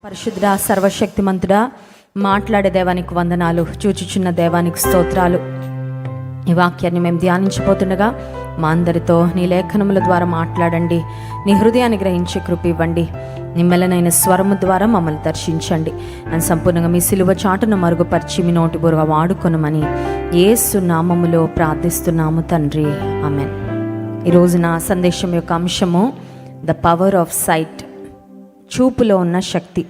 పరిశుద్ధ సర్వశక్తిమంతుడా, మాట్లాడే దేవానికి వందనాలు, చూచుచున్న దేవానికి స్తోత్రాలు. ఈ వాక్యాన్ని మేము ధ్యానించిపోతుండగా మా అందరితో నీ లేఖనముల ద్వారా మాట్లాడండి. నీ హృదయాన్ని గ్రహించే కృప ఇవ్వండి. నిమ్మలనైన స్వరము ద్వారా మమ్మల్ని దర్శించండి. నన్ను సంపూర్ణంగా మీ సిలువ చాటును మరుగుపరిచి మీ నోటి బురుగా వాడుకొనమని యేసు నామములో ప్రార్థిస్తున్నాము తండ్రి, ఆమేన్. ఈరోజు నా సందేశం యొక్క అంశము ద పవర్ ఆఫ్ సైట్, చూపులో ఉన్న శక్తి.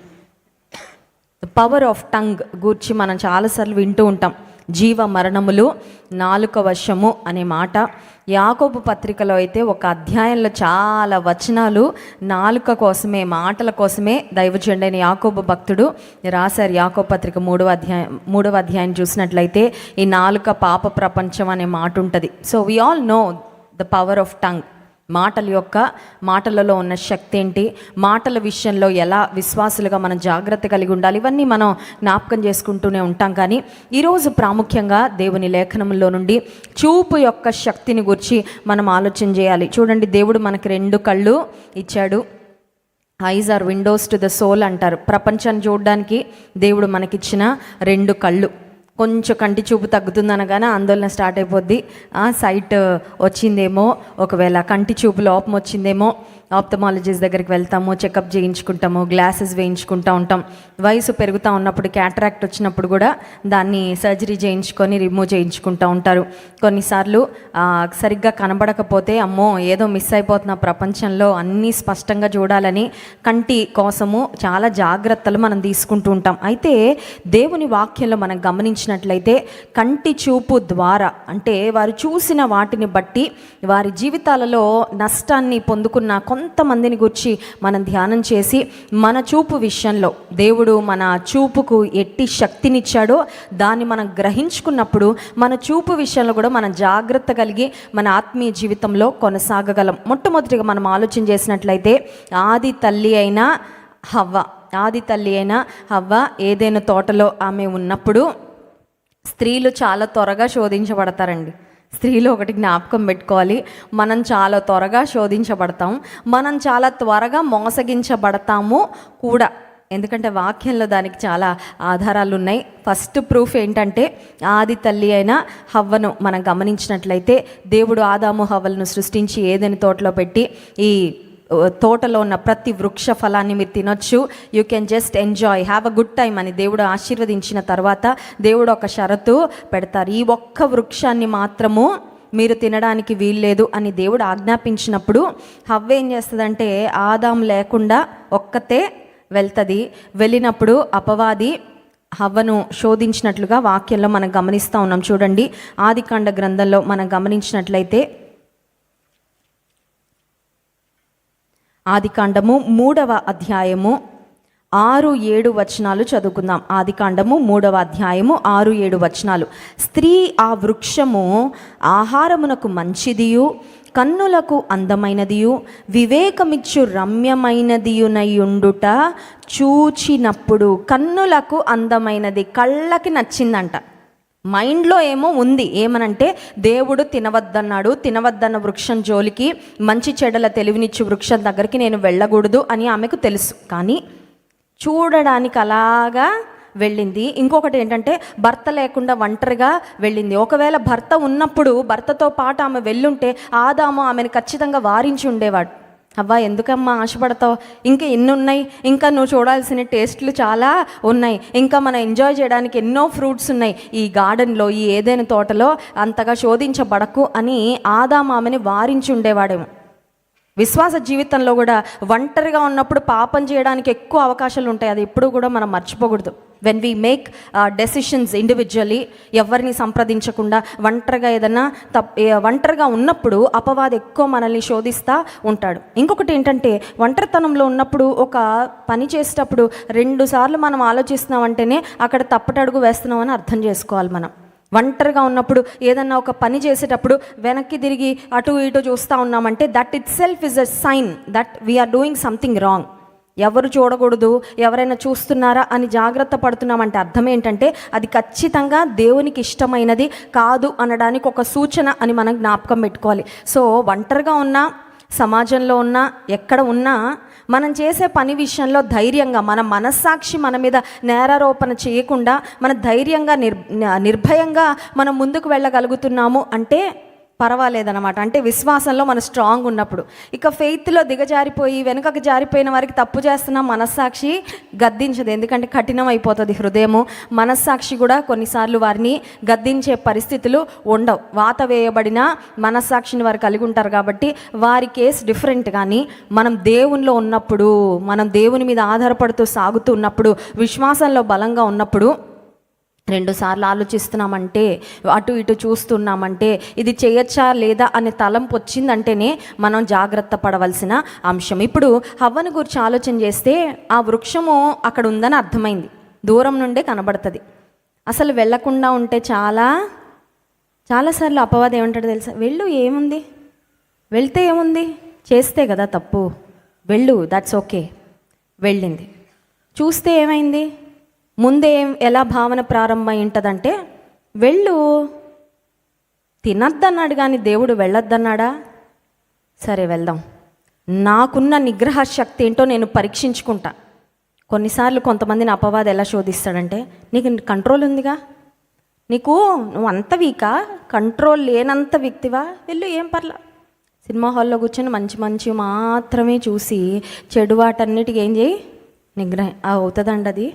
ద పవర్ ఆఫ్ టంగ్ గూర్చి మనం చాలాసార్లు వింటూ ఉంటాం. జీవ మరణములు నాలుక వశము అనే మాట యాకోబు పత్రికలో అయితే ఒక అధ్యాయంలో చాలా వచనాలు నాలుక కోసమే, మాటల కోసమే దైవజనుడైన యాకోబు భక్తుడు రాశారు. యాకోబు పత్రిక మూడవ అధ్యాయం చూసినట్లయితే ఈ నాలుక పాప ప్రపంచం అనే మాట ఉంటుంది. So we all know the power of tongue. మాటలలో ఉన్న శక్తి ఏంటి, మాటల విషయంలో ఎలా విశ్వాసులుగా మనం జాగ్రత్త కలిగి ఉండాలి, ఇవన్నీ మనం జ్ఞాపకం చేసుకుంటూనే ఉంటాం. కానీ ఈరోజు ప్రాముఖ్యంగా దేవుని లేఖనంలో నుండి చూపు యొక్క శక్తిని గురించి మనం ఆలోచన చేయాలి. చూడండి, దేవుడు మనకి 2 కళ్ళు ఇచ్చాడు. Eyes are windows to the soul అంటారు. ప్రపంచాన్ని చూడడానికి దేవుడు మనకిచ్చిన 2 కళ్ళు. కొంచెం కంటి చూపు తగ్గుతుందనగానే ఆందోళన స్టార్ట్ అయిపోద్ది. సైట్ వచ్చిందేమో, ఒకవేళ కంటి చూపు లోపం వచ్చిందేమో ఆప్థమాలజిస్ట్ దగ్గరికి వెళ్తాము, చెకప్ చేయించుకుంటాము, గ్లాసెస్ వేయించుకుంటూ ఉంటాం. వయసు పెరుగుతూ ఉన్నప్పుడు క్యాటరాక్ట్ వచ్చినప్పుడు కూడా దాన్ని సర్జరీ చేయించుకొని రిమూవ్ చేయించుకుంటూ ఉంటారు. కొన్నిసార్లు సరిగ్గా కనబడకపోతే అమ్మో ఏదో మిస్ అయిపోతున్న ప్రపంచంలో అన్నీ స్పష్టంగా చూడాలని కంటి కోసము చాలా జాగ్రత్తలు మనం తీసుకుంటూ ఉంటాం. అయితే దేవుని వాక్యంలో మనం గమనించినట్లయితే కంటి చూపు ద్వారా, అంటే వారు చూసిన వాటిని బట్టి వారి జీవితాలలో నష్టాన్ని పొందుకున్న కొంతమందిని గురించి మనం ధ్యానం చేసి, మన చూపు విషయంలో దేవుడు మన చూపుకు ఎట్టి శక్తినిచ్చాడో దాన్ని మనం గ్రహించుకున్నప్పుడు మన చూపు విషయంలో కూడా మనం జాగ్రత్త కలిగి మన ఆత్మీయ జీవితంలో కొనసాగగలం. మొట్టమొదటిగా మనం ఆలోచన చేసినట్లయితే ఆది తల్లి అయిన హవ్వ ఏదైనా తోటలో ఆమె ఉన్నప్పుడు స్త్రీలు చాలా త్వరగా శోధించబడతారండి. స్త్రీలు ఒకటి జ్ఞాపకం పెట్టుకోవాలి, మనం చాలా త్వరగా శోధించబడతాం, మనం చాలా త్వరగా మోసగించబడతాము కూడా. ఎందుకంటే వాక్యంలో దానికి చాలా ఆధారాలు ఉన్నాయి. ఫస్ట్ ప్రూఫ్ ఏంటంటే ఆది తల్లి అయిన హవ్వను మనం గమనించినట్లయితే దేవుడు ఆదాము హవ్వలను సృష్టించి ఏదైనా తోటలో పెట్టి, ఈ తోటలో ఉన్న ప్రతి వృక్ష ఫలాన్ని మీరు తినొచ్చు, you can just enjoy, have a good time అని దేవుడు ఆశీర్వదించిన తర్వాత దేవుడు ఒక షరతు పెడతారు. ఈ ఒక్క వృక్షాన్ని మాత్రము మీరు తినడానికి వీల్లేదు అని దేవుడు ఆజ్ఞాపించినప్పుడు హవ్వ ఏం చేస్తుందంటే ఆదాం లేకుండా ఒక్కతే వెళ్తుంది. వెళ్ళినప్పుడు అపవాది హవ్వను శోధించినట్లుగా వాక్యంలో మనం గమనిస్తూ ఉన్నాం. చూడండి, ఆదికాండ గ్రంథంలో మనం గమనించినట్లయితే ఆదికాండము 3వ అధ్యాయము 6-7 వచనాలు చదువుకుందాం. ఆదికాండము 3వ అధ్యాయము 6-7 వచనాలు. స్త్రీ ఆ వృక్షము ఆహారమునకు మంచిదియు, కన్నులకు అందమైనదియు, వివేకమిచ్చు రమ్యమైనదియునయుండుట చూచినప్పుడు. కన్నులకు అందమైనది, కళ్ళకి నచ్చిందంట. మైండ్లో ఏమో ఉంది, ఏమనంటే దేవుడు తినవద్దన్న వృక్షం జోలికి, మంచి చెడ్డల తెలివినిచ్చు వృక్షం దగ్గరికి నేను వెళ్ళకూడదు అని ఆమెకు తెలుసు. కానీ చూడడానికి అలాగా వెళ్ళింది. ఇంకొకటి ఏంటంటే భర్త లేకుండా ఒంటరిగా వెళ్ళింది. ఒకవేళ భర్త ఉన్నప్పుడు భర్తతో పాటు ఆమె వెళ్ళుంటే ఆదాము ఆమెను ఖచ్చితంగా వారించి ఉండేవాడు. అవ్వా ఎందుకమ్మా ఆశపడతావు, ఇంకా ఎన్ని ఉన్నాయి, ఇంకా నువ్వు చూడాల్సిన టేస్ట్లు చాలా ఉన్నాయి, ఇంకా మనం ఎంజాయ్ చేయడానికి ఎన్నో ఫ్రూట్స్ ఉన్నాయి ఈ గార్డెన్లో, ఈ ఏదైనా తోటలో, అంతగా శోధించబడకు అని ఆదాము ఆమెని వారించి ఉండేవాడేమో. విశ్వాస జీవితంలో కూడా ఒంటరిగా ఉన్నప్పుడు పాపం చేయడానికి ఎక్కువ అవకాశాలు ఉంటాయి. అది ఎప్పుడు కూడా మనం మర్చిపోకూడదు. When we make decisions individually, ఎవరిని సంప్రదించకుండా ఒంటరిగా ఒంటరిగా ఉన్నప్పుడు అపవాది ఎక్కువ మనల్ని శోధిస్తూ ఉంటాడు. ఇంకొకటి ఏంటంటే ఒంటరితనంలో ఉన్నప్పుడు ఒక పని చేసేటప్పుడు 2 సార్లు మనం ఆలోచిస్తున్నామంటేనే అక్కడ తప్పటడుగు వేస్తున్నామని అర్థం చేసుకోవాలి. మనం ఒంటరిగా ఉన్నప్పుడు ఏదన్నా ఒక పని చేసేటప్పుడు వెనక్కి తిరిగి అటు ఇటు చూస్తూ ఉన్నామంటే that itself is a sign that we are doing something wrong. ఎవరు చూడకూడదు, ఎవరైనా చూస్తున్నారా అని జాగ్రత్త పడుతున్నామంటే అర్థం ఏంటంటే అది ఖచ్చితంగా దేవునికి ఇష్టమైనది కాదు అనడానికి ఒక సూచన అని మనం జ్ఞాపకం పెట్టుకోవాలి. సో ఒంటరిగా ఉన్నా, సమాజంలో ఉన్నా, ఎక్కడ ఉన్నా మనం చేసే పని విషయంలో ధైర్యంగా, మన మనస్సాక్షి మన మీద నేరారోపణ చేయకుండా మన ధైర్యంగా నిర్భయంగా మనం ముందుకు వెళ్ళగలుగుతున్నాము అంటే పర్వాలేదన్నమాట. అంటే విశ్వాసంలో మనం స్ట్రాంగ్ ఉన్నప్పుడు. ఇక ఫెయిత్లో దిగజారిపోయి వెనుకకు జారిపోయిన వారికి తప్పు చేస్తున్న మనస్సాక్షి గద్దించదు, ఎందుకంటే కఠినం అయిపోతుంది హృదయము. మనస్సాక్షి కూడా కొన్నిసార్లు వారిని గద్దించే పరిస్థితులు ఉండవు. వాత వేయబడిన మనస్సాక్షిని వారు కలిగి ఉంటారు కాబట్టి వారి కేసు డిఫరెంట్. కానీ మనం దేవునిలో ఉన్నప్పుడు, మనం దేవుని మీద ఆధారపడుతూ సాగుతూ ఉన్నప్పుడు, విశ్వాసంలో బలంగా ఉన్నప్పుడు, 2 సార్లు ఆలోచిస్తున్నామంటే, అటు ఇటు చూస్తున్నామంటే, ఇది చేయొచ్చా లేదా అనే తలంపు వచ్చిందంటేనే మనం జాగ్రత్త పడవలసిన అంశం. ఇప్పుడు హవ్వను గురించి ఆలోచన చేస్తే ఆ వృక్షము అక్కడ ఉందని అర్థమైంది, దూరం నుండే కనబడుతుంది. అసలు వెళ్లకుండా ఉంటే చాలాసార్లు అపవాదం ఏమంటాడు తెలుసా? వెళ్ళు, ఏముంది, వెళ్తే ఏముంది, చేస్తే కదా తప్పు, వెళ్ళు, దట్స్ ఓకే. వెళ్ళింది. చూస్తే ఏమైంది? ముందే ఎలా భావన ప్రారంభమై ఉంటుందంటే, వెళ్ళు, తినద్దన్నాడు కానీ దేవుడు వెళ్ళొద్దన్నాడా? సరే వెళ్దాం, నాకున్న నిగ్రహ శక్తి ఏంటో నేను పరీక్షించుకుంటా. కొన్నిసార్లు కొంతమందిని అపవాదం ఎలా శోధిస్తాడంటే, నీకు కంట్రోల్ ఉందిగా, నువ్వు అంత వీకా, కంట్రోల్ లేనంత వ్యక్తివా, వెళ్ళు, ఏం పర్లా. సినిమా హాల్లో కూర్చొని మంచి మాత్రమే చూసి చెడు వాటన్నిటికీ ఏం చేయి, నిగ్రహం అవుతుందండి. అది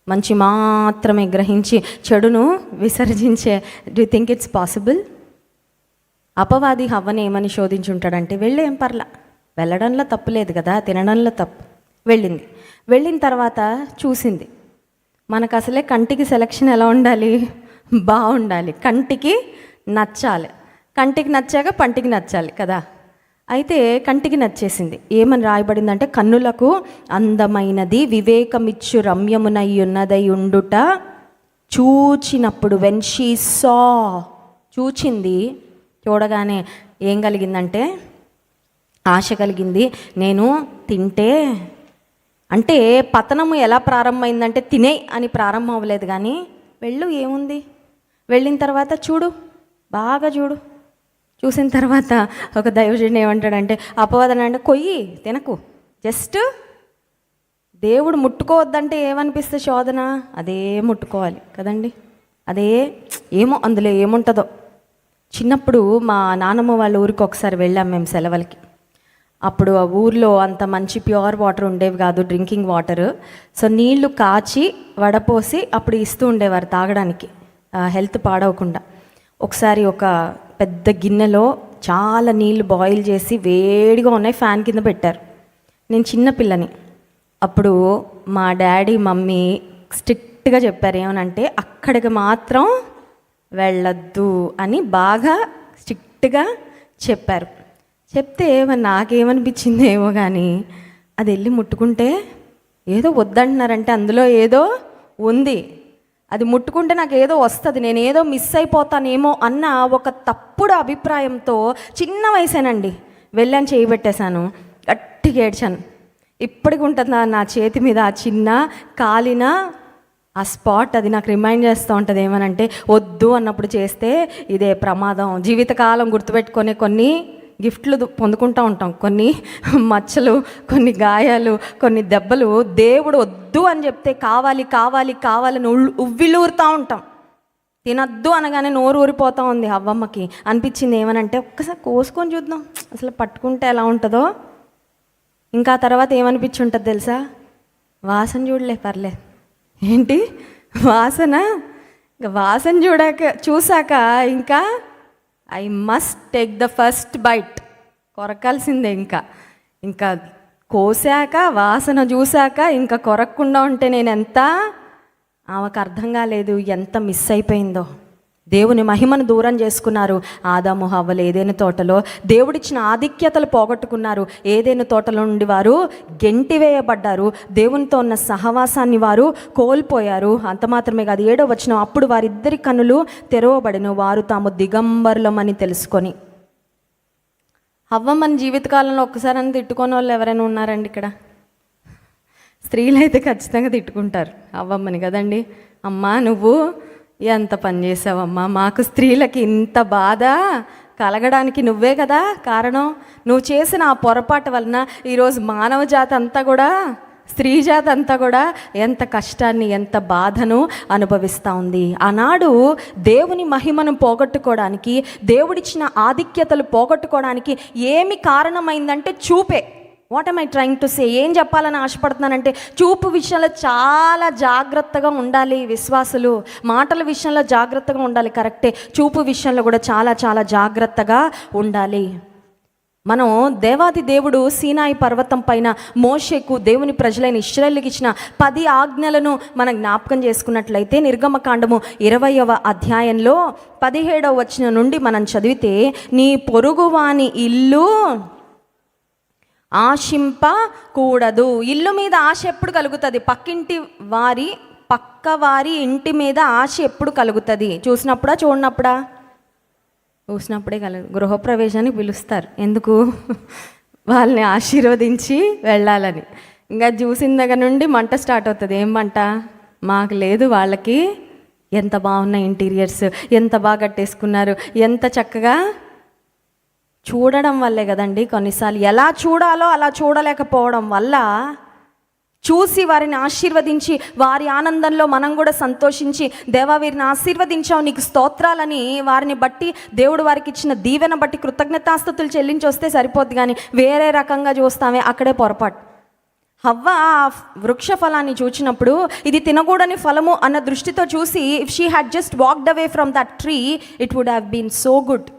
మంచి మాత్రమే గ్రహించి చెడును విసర్జించే. Do think it's possible? అపవాది హవ్వని ఏమని శోధించుంటాడంటే, వెళ్ళి ఏం పర్లా, వెళ్ళడంలో తప్పు లేదు కదా, తినడంలో తప్పు. వెళ్ళిన తర్వాత చూసింది. మనకు అసలే కంటికి సెలక్షన్ ఎలా ఉండాలి? బాగుండాలి, కంటికి నచ్చాలి. కంటికి నచ్చాక పంటికి నచ్చాలి కదా. అయితే కంటికి నచ్చేసింది. ఏమని రాయబడిందంటే, కన్నులకు అందమైనది, వివేకమిచ్చు రమ్యమునై ఉన్నదై ఉండుట చూచినప్పుడు, వెన్ షీ సా, చూచింది, చూడగానే ఏం కలిగిందంటే ఆశ కలిగింది. నేను తింటే, అంటే పతనము ఎలా ప్రారంభమైందంటే తినే అని ప్రారంభం అవ్వలేదు, కానీ వెళ్ళు, ఏముంది. వెళ్ళిన తర్వాత చూడు, బాగా చూడు. చూసిన తర్వాత ఒక దైవజనుడు ఏమంటాడంటే, అపవాదన అంటే కొయ్యి, తినకు, జస్ట్ దేవుడు ముట్టుకోవద్దంటే ఏమనిపిస్తుంది శోధన? అదే ముట్టుకోవాలి కదండి. అదే ఏమో అందులో ఏముంటుందో. చిన్నప్పుడు మా నాన్నమ్మ వాళ్ళ ఊరికి ఒకసారి వెళ్ళాం మేము సెలవులకి. అప్పుడు ఆ ఊర్లో అంత మంచి ప్యూర్ వాటర్ ఉండేవి కాదు, డ్రింకింగ్ వాటర్. సో నీళ్లు కాచి వడపోసి అప్పుడు ఇస్తూ ఉండేవారు తాగడానికి, హెల్త్ పాడవకుండా. ఒకసారి ఒక పెద్ద గిన్నెలో చాలా నీళ్ళు బాయిల్ చేసి వేడిగా ఉన్నాయి, ఫ్యాన్ కింద పెట్టారు. నేను చిన్నపిల్లని. అప్పుడు మా డాడీ మమ్మీ స్ట్రిక్ట్గా చెప్పారు, ఏమనంటే అక్కడికి మాత్రం వెళ్ళొద్దు అని బాగా స్ట్రిక్ట్గా చెప్పారు. చెప్తే నాకేమనిపించింది ఏమో కానీ, అది వెళ్ళి ముట్టుకుంటే ఏదో వద్దంటున్నారంటే అందులో ఏదో ఉంది, అది ముట్టుకుంటే నాకు ఏదో వస్తుంది, నేను ఏదో మిస్ అయిపోతానేమో అన్న ఒక తప్పుడు అభిప్రాయంతో చిన్న వయసేనండి వెళ్ళాను, చేయబెట్టేశాను, గట్టిగా ఏడ్చాను. ఇప్పటికి ఉంటుంది నా చేతి మీద ఆ చిన్న కాలిన ఆ స్పాట్. అది నాకు రిమైండ్ చేస్తూ ఉంటుంది ఏమనంటే, వద్దు అన్నప్పుడు చేస్తే ఇదే ప్రమాదం. జీవితకాలం గుర్తుపెట్టుకునే కొన్ని గిఫ్ట్లు పొందుకుంటూ ఉంటాం, కొన్ని మచ్చలు, కొన్ని గాయాలు, కొన్ని దెబ్బలు. దేవుడు వద్దు అని చెప్తే కావాలని ఉవ్విలూరుతూ ఉంటాం. తినద్దు అనగానే నోరు ఊరిపోతూ ఉంది. అవ్వమ్మకి అనిపించింది ఏమనంటే, ఒక్కసారి కోసుకొని చూద్దాం అసలు పట్టుకుంటే ఎలా ఉంటుందో. ఇంకా తర్వాత ఏమనిపించి ఉంటుంది తెలుసా? వాసన చూడలే, పర్లేదు. ఏంటి వాసన? వాసన చూసాక ఇంకా I must take the first bite, కొరకాల్సిందే. ఇంకా కోసాక వాసన చూశాక ఇంకా కొరక్కుండా ఉంటే నేను ఎంత, ఆమెకు అర్థం కాలేదు ఎంత మిస్ అయిపోయిందో. దేవుని మహిమను దూరం చేసుకున్నారు ఆదాము హవ్వలు. ఏదైనా తోటలో దేవుడిచ్చిన ఆధిక్యతలు పోగొట్టుకున్నారు. ఏదైనా తోటలో నుండి వారు గెంటివేయబడ్డారు. దేవునితో ఉన్న సహవాసాన్ని వారు కోల్పోయారు. అంత మాత్రమే కాదు, 7వ వచనం, అప్పుడు వారిద్దరి కన్నులు తెరవబడెను, వారు తాము దిగంబరులమని తెలుసుకొని. హవ్వ మన జీవితకాలంలో ఒక్కసారి తిట్టుకునే వాళ్ళు ఎవరైనా ఉన్నారండి ఇక్కడ? స్త్రీలు అయితే ఖచ్చితంగా తిట్టుకుంటారు అవ్వమ్మని కదండి. అమ్మా నువ్వు ఎంత పని చేసావమ్మా, మాకు స్త్రీలకి ఇంత బాధ కలగడానికి నువ్వే కదా కారణం. నువ్వు చేసిన ఆ పొరపాటు వలన ఈరోజు మానవ జాతి అంతా కూడా, స్త్రీ జాతి అంతా కూడా ఎంత కష్టాన్ని, ఎంత బాధను అనుభవిస్తూ ఉంది. ఆనాడు దేవుని మహిమను పోగొట్టుకోవడానికి, దేవుడిచ్చిన ఆధిక్యతలు పోగొట్టుకోవడానికి ఏమి కారణమైందంటే చూపే. What am I trying to say? ఏం చెప్పాలని ఆశపడుతున్నానంటే, చూపు విషయంలో చాలా జాగ్రత్తగా ఉండాలి విశ్వాసులు. మాటల విషయంలో జాగ్రత్తగా ఉండాలి, కరెక్టే. చూపు విషయంలో కూడా చాలా చాలా జాగ్రత్తగా ఉండాలి. మనం దేవాది దేవుడు సీనాయి పర్వతం పైన మోషేకు, దేవుని ప్రజలైన ఇశ్రాయేలుకి ఇచ్చిన 10 ఆజ్ఞలను మనం జ్ఞాపకం చేసుకున్నట్లయితే, నిర్గమకాండము 20వ అధ్యాయంలో 17వ వచనం నుండి మనం చదివితే, నీ పొరుగువాని ఇల్లు ఆశింపకూడదు. ఇల్లు మీద ఆశ ఎప్పుడు కలుగుతుంది? పక్క వారి ఇంటి మీద ఆశ ఎప్పుడు కలుగుతుంది? చూసినప్పుడా, చూడనప్పుడా? చూసినప్పుడే గృహప్రవేశానికి పిలుస్తారు. ఎందుకు? వాళ్ళని ఆశీర్వదించి వెళ్ళాలని. ఇంకా చూసిన దగ్గర నుండి మంట స్టార్ట్ అవుతుంది. ఏం మంట? మాకు లేదు, వాళ్ళకి ఎంత బాగున్నాయి ఇంటీరియర్స్, ఎంత బాగా కట్టేసుకున్నారు, ఎంత చక్కగా. చూడడం వల్లే కదండి కొన్నిసార్లు. ఎలా చూడాలో అలా చూడలేకపోవడం వల్ల, చూసి వారిని ఆశీర్వదించి వారి ఆనందంలో మనం కూడా సంతోషించి, దేవా వీరిని ఆశీర్వదించావు, నీకు స్తోత్రాలని వారిని బట్టి, దేవుడు వారికి ఇచ్చిన దీవెన బట్టి కృతజ్ఞతాస్తుతులు చెల్లించి వస్తే సరిపోద్ది. కానీ వేరే రకంగా చూస్తామే, అక్కడే పొరపాటు. హవ్వ ఆ వృక్ష ఫలాన్ని చూచినప్పుడు ఇది తినకూడని ఫలము అన్న దృష్టితో చూసి, if she had just walked away from that tree, it would have been so good.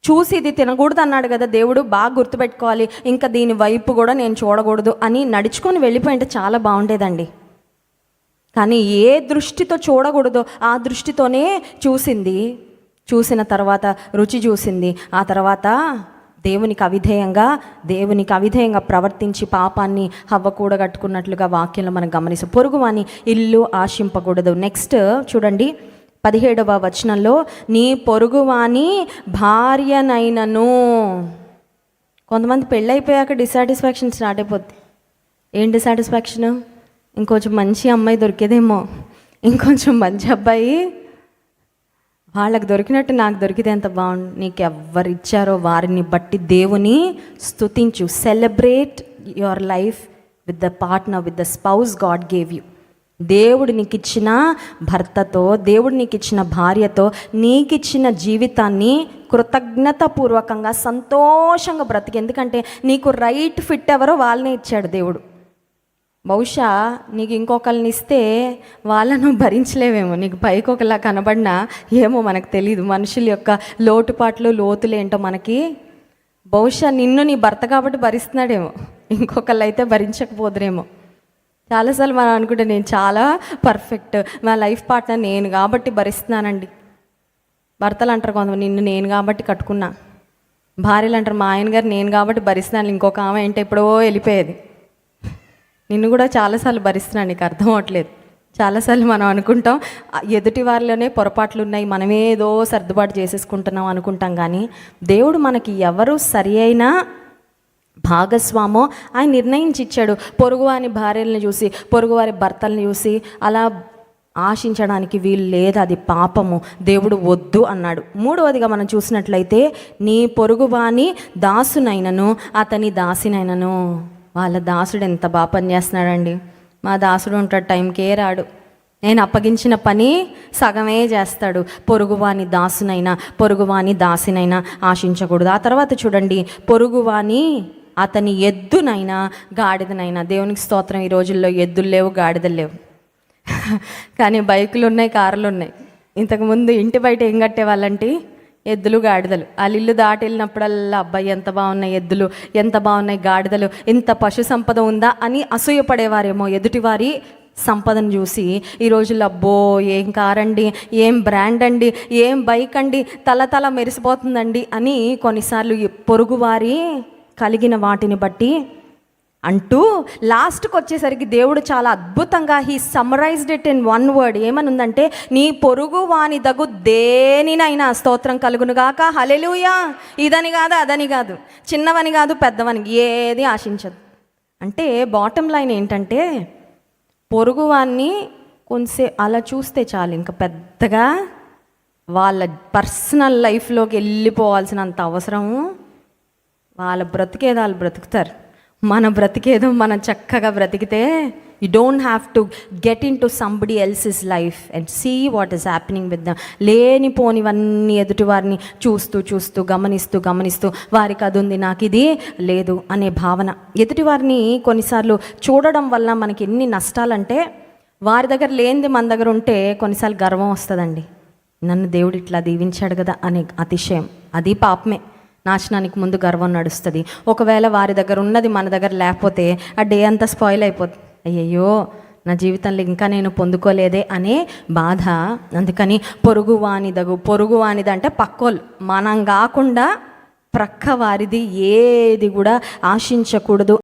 చూసి ఇది తినకూడదు అన్నాడు కదా దేవుడు, బాగా గుర్తుపెట్టుకోవాలి, ఇంకా దీని వైపు కూడా నేను చూడకూడదు అని నడుచుకొని వెళ్ళిపోయింటే చాలా బాగుండేదండి. కానీ ఏ దృష్టితో చూడకూడదో ఆ దృష్టితోనే చూసింది. చూసిన తర్వాత రుచి చూసింది. ఆ తర్వాత దేవునికి అవిధేయంగా ప్రవర్తించి పాపాన్ని హవ్వ కూడగట్టుకున్నట్లుగా వాక్యంలో మనం గమనిస్తాం. పొరుగువాని ఇల్లు ఆశింపకూడదు. నెక్స్ట్ చూడండి 17వ వచనంలో, నీ పొరుగువాని భార్యనైనను. కొంతమంది పెళ్ళైపోయాక డిసాటిస్ఫాక్షన్ స్టార్ట్ అయిపోద్ది. ఏం డిసాటిస్ఫాక్షను? ఇంకొంచెం మంచి అమ్మాయి దొరికేదేమో, ఇంకొంచెం మంచి అబ్బాయి వాళ్ళకి దొరికినట్టు నాకు దొరికితే ఎంత బాగుండు. నీకు ఎవరిచ్చారో వారిని బట్టి దేవుని స్తుతించు. Celebrate your life with the partner, with the spouse God gave you. దేవుడు నీకు ఇచ్చిన భర్తతో, దేవుడు నీకు ఇచ్చిన భార్యతో, నీకు ఇచ్చిన జీవితాన్ని కృతజ్ఞతాపూర్వకంగా సంతోషంగా బ్రతికి. ఎందుకంటే నీకు రైట్ ఫిట్ ఎవరో వాళ్ళనే ఇచ్చాడు దేవుడు. బహుశా నీకు ఇంకొకరిని ఇస్తే వాళ్ళను భరించలేవేమో, నీకు పైకి ఒకలా కనబడినా ఏమో మనకు తెలియదు. మనుషుల యొక్క లోటుపాట్లు, లోతులు ఏంటో మనకి. బహుశా నిన్ను నీ భర్త కాబట్టి భరిస్తున్నాడేమో, ఇంకొకళ్ళు అయితే భరించకపోదురేమో. చాలాసార్లు మనం అనుకుంటే నేను చాలా పర్ఫెక్ట్, నా లైఫ్ పార్ట్నర్ నేను కాబట్టి భరిస్తున్నానండి. భర్తలు అంటారు కొంతమంది, నిన్ను నేను కాబట్టి కట్టుకున్నా. భార్యలు అంటారు, మా ఆయన గారు నేను కాబట్టి భరిస్తున్నాను, ఇంకొక ఆమె ఏంటో ఎప్పుడో వెళ్ళిపోయేది. నిన్ను కూడా చాలాసార్లు భరిస్తున్నాను, నీకు అర్థం అవ్వట్లేదు. చాలాసార్లు మనం అనుకుంటాం ఎదుటి వారిలోనే పొరపాట్లు ఉన్నాయి, మనమే ఏదో సర్దుబాటు చేసేసుకుంటున్నాం అనుకుంటాం. కానీ దేవుడు మనకి ఎవరు సరి అయిన భాగస్వామో ఆయన నిర్ణయించి ఇచ్చాడు. పొరుగువారి భార్యలను చూసి, పొరుగువారి భర్తలను చూసి అలా ఆశించడానికి వీలు లేదు, అది పాపము, దేవుడు వద్దు అన్నాడు. 3వదిగా మనం చూసినట్లయితే, నీ పొరుగువాని దాసునైనను అతని దాసినైనను. వాళ్ళ దాసుడు ఎంత బాగా పనిచేస్తున్నాడండి. మా దాసుడు ఉంటాడు, టైంకే రాడు, నేను అప్పగించిన పని సగమే చేస్తాడు. పొరుగువాని దాసినైనా ఆశించకూడదు. ఆ తర్వాత చూడండి, పొరుగువాని అతని ఎద్దునైనా గాడిదనైనా. దేవునికి స్తోత్రం, ఈ రోజుల్లో ఎద్దులు లేవు, గాడిదలు లేవు, కానీ బైకులు ఉన్నాయి, కార్లు ఉన్నాయి. ఇంతకుముందు ఇంటి బయట ఏం కట్టేవాళ్ళంటే ఎద్దులు, గాడిదలు. వాళ్ళ ఇల్లు దాటి వెళ్ళినప్పుడల్లా అబ్బాయి ఎంత బాగున్నాయి ఎద్దులు, ఎంత బాగున్నాయి గాడిదలు, ఇంత పశు సంపద ఉందా అని అసూయపడేవారేమో ఎదుటివారి సంపదను చూసి. ఈ రోజుల్లో అబ్బో ఏం కారండి, ఏం బ్రాండ్ అండి, ఏం బైక్ అండి, తల మెరిసిపోతుందండి అని కొన్నిసార్లు పొరుగువారి కలిగిన వాటిని బట్టి అంటూ లాస్ట్కి వచ్చేసరికి దేవుడు చాలా అద్భుతంగా he summarized it in one word. ఏమనుందంటే, నీ పొరుగు వాని దగు దేనినైనా స్తోత్రం కలుగునుగాక, హల్లెలూయా. ఇదని కాదు, అదని కాదు, చిన్నవని కాదు, పెద్దవని, ఏది ఆశించదు. అంటే బాటమ్ లైన్ ఏంటంటే, పొరుగువాన్ని కొంచెం అలా చూస్తే చాలు, ఇంకా పెద్దగా వాళ్ళ పర్సనల్ లైఫ్లోకి వెళ్ళిపోవాల్సినంత అవసరము, వాళ్ళ బ్రతికేదో వాళ్ళు బ్రతుకుతారు, మన బ్రతికేదో మనం చక్కగా బ్రతికితే you don't have to get into somebody else's life and see what is happening with them. లేనిపోనివన్నీ ఎదుటి వారిని చూస్తూ చూస్తూ గమనిస్తూ వారికి అది ఉంది నాకు ఇది లేదు అనే భావన. ఎదుటి వారిని కొన్నిసార్లు చూడడం వల్ల మనకి ఎన్ని నష్టాలంటే, వారి దగ్గర లేనిది మన దగ్గర ఉంటే కొన్నిసార్లు గర్వం వస్తుందండి. నన్ను దేవుడు ఇట్లా దీవించాడు కదా అనే అతిశయం, అది పాపమే. నాశనానికి ముందు గర్వం నడుస్తుంది. ఒకవేళ వారి దగ్గర ఉన్నది మన దగ్గర లేకపోతే ఆ డే అంతా స్పాయిల్ అయిపోతుంది. అయ్యయ్యో నా జీవితంలో ఇంకా నేను పొందుకోలేదే అనే బాధ. అందుకని పొరుగు వానిదంటే పక్కోళ్ళు, మనం కాకుండా ప్రక్క వారిది ఏది కూడా ఆశించకూడదు